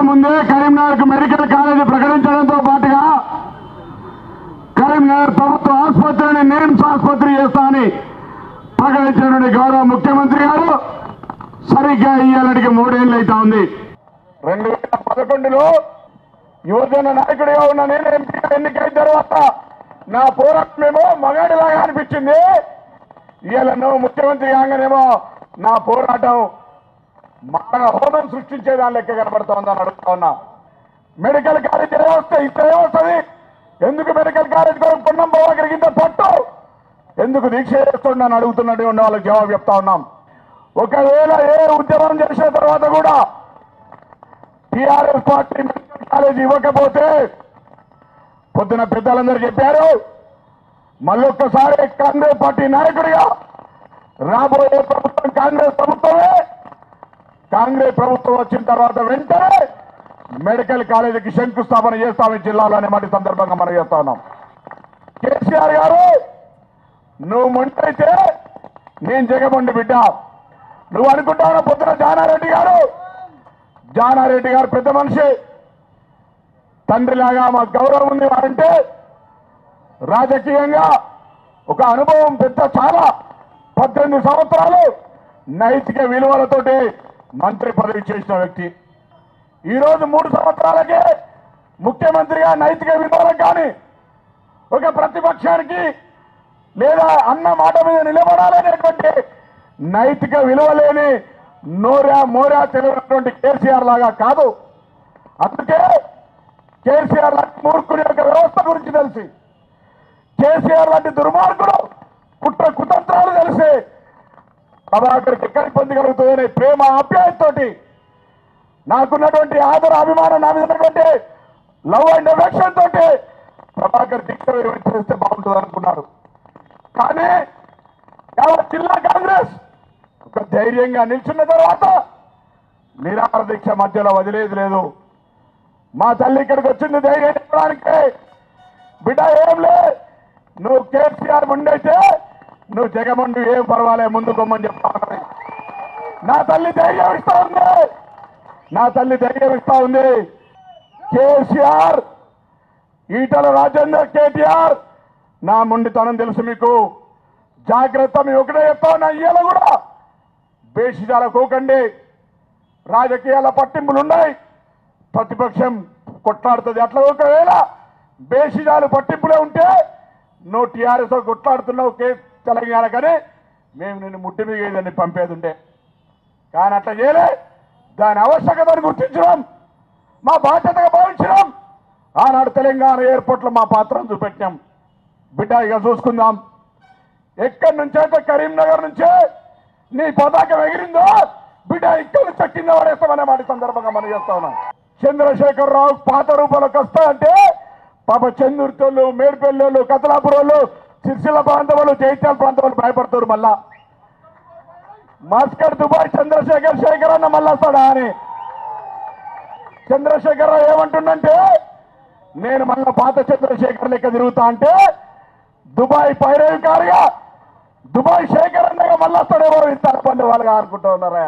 ముందే Karimnagar medical college ప్రకటించడంతో పాటుగా కరీంనగర్ ప్రభుత్వ ఆసుపత్రిని నిమ్స్ ఆసుపత్రి చేస్తామని ప్రకటించిన గౌరవ ముఖ్యమంత్రి గారు సరిగ్గా ఇయ్యాలడికి 3 ఏళ్ళు అవుతా ఉంది. 2011లో యువజన నాయకుడిగా ఉన్న నేను ఎంపీగా ఎన్నికైన తర్వాత నా పోరాటమేమో మగాడిలాగా అనిపించింది. ఇవాళ నువ్వు ముఖ్యమంత్రి కాగానేమో నా పోరాటం మన హోమం సృష్టించే దాని లెక్క కనబడుతూ ఉందని అడుగుతా ఉన్నా. మెడికల్ కాలేజ్ వస్తే ఇక్కడే వస్తుంది. ఎందుకు మెడికల్ కాలేజ్ కొరకు పొన్నం పోవడానికి ఇంత పట్టు ఎందుకు దీక్ష చేస్తుండని అడుగుతున్నట్టు ఉన్న వాళ్ళకి జవాబు చెప్తా ఉన్నాం. ఒకవేళ ఏ ఉద్యమం చేసిన తర్వాత కూడా టీఆర్ఎస్ పార్టీ మెడికల్ కాలేజ్ ఇవ్వకపోతే పొద్దున పెద్దలందరూ చెప్పారు, మళ్ళొక్కసారి కాంగ్రెస్ పార్టీ నాయకుడిగా రాబోయే ప్రభుత్వం కాంగ్రెస్ ప్రభుత్వమే. కాంగ్రెస్ ప్రభుత్వం వచ్చిన తర్వాత వెంటనే మెడికల్ కాలేజీకి శంకుస్థాపన చేస్తామని జిల్లాలో అనే మాట సందర్భంగా మనం చేస్తా ఉన్నాం. కేసీఆర్ గారు నువ్వు మొంటైతే నేను జగమండి బిడ్డ. నువ్వు అనుకుంటావు పొద్దున జానారెడ్డి గారు పెద్ద మనిషి, తండ్రిలాగా మాకు గౌరవం ఉంది వారంటే. రాజకీయంగా ఒక అనుభవం పెద్ద, చాలా 18 సంవత్సరాలు నైతిక విలువలతోటి మంత్రి పదవి చేసిన వ్యక్తి. ఈరోజు 3 సంవత్సరాలకే ముఖ్యమంత్రిగా నైతిక విలువలకు కానీ ఒక ప్రతిపక్షానికి లేదా అన్న మాట మీద నిలబడాలనేటువంటి నైతిక విలువ లేని మోరా తెలియనటువంటి కేసీఆర్ లాగా కాదు. అందుకే కేసీఆర్ లాంటి మూర్ఖుడి యొక్క వ్యవస్థ గురించి తెలిసి, కేసీఆర్ లాంటి దుర్మార్గుడు కుతంత్రాలు తెలిసి ప్రభాకర్కి ఎక్కడి పొందగలుగుతుందనే ప్రేమ ఆప్యాయతతోటి నాకున్నటువంటి ఆదర అభిమానం, నా మీద ఉన్నటువంటి లవ్ అండ్ ఎఫెక్షన్ తోటి ప్రభాకర్ దీక్ష చేస్తే బాగుంటుంది అనుకున్నాడు. కానీ యావత్ జిల్లా కాంగ్రెస్ ఒక ధైర్యంగా నిల్చున్న తర్వాత నిరాహార దీక్ష మధ్యలో వదిలేదు లేదు. మా తల్లి ఇక్కడికి వచ్చింది ధైర్యం చెప్పడానికి. బిడ్డ ఏం లే, నువ్వు కేసీఆర్ ముండైతే నువ్వు జగమండు ఏం పర్వాలే ముందు కొమ్మని చెప్తా ఉన్నది. నా తల్లి ధైర్యం ఇస్తా ఉంది. కేసీఆర్, ఈటల రాజేందర్, కేటీఆర్ నా ముండితనం తెలుసు మీకు. జాగ్రత్త, మీ ఒకటే చెప్తా ఉన్నా. ఇయ్యాల కూడా బేషిజాల కోకండి. రాజకీయాల పట్టింపులు ఉన్నాయి, ప్రతిపక్షం కొట్లాడుతుంది. అట్లా ఒకవేళ బేషిజాలు పట్టింపులే ఉంటే నువ్వు టీఆర్ఎస్ కొట్లాడుతున్నావు తెలంగాణ, కానీ మేము నిన్ను ముట్టి మిగేదని పంపేది ఉండే. కానీ అట్లా చేయలే. దాని ఆవశ్యకతను గుర్తించడం మా బాధ్యతగా భావించడం. ఆనాడు తెలంగాణ ఎయిర్పోర్ట్లో మా పాత్రను చూపెట్టాం. బిడ్డ ఇక చూసుకుందాం. ఎక్కడి నుంచైతే కరీంనగర్ నుంచే నీ పతాకం ఎగిరిందో బిడ్డ ఇక్కడ నుంచి కింద పడేస్తామనే మాట సందర్భంగా మనం చేస్తా ఉన్నాం. చంద్రశేఖరరావు పాత రూపంలోకి వస్తా అంటే పాప చందుర్తోళ్ళు, మేడ్పల్లి, కతలాపురోళ్ళు, సిరిసిల్ల ప్రాంతం వాళ్ళు, జైత్యాల ప్రాంతం వాళ్ళు భయపడతారు. మళ్ళా మస్కట్ దుబాయ్ చంద్రశేఖర్ అన్న మళ్ళా వస్తాడా అని. చంద్రశేఖరరావు ఏమంటుండంటే నేను మళ్ళా పాత చంద్రశేఖర్ లెక్క తిరుగుతా అంటే దుబాయ్ పైరవి కారుగా దుబాయ్ శేఖర్ అన్నగా మళ్ళా వస్తాడేమో ఇంత వాళ్ళగా అనుకుంటూ ఉన్నారా.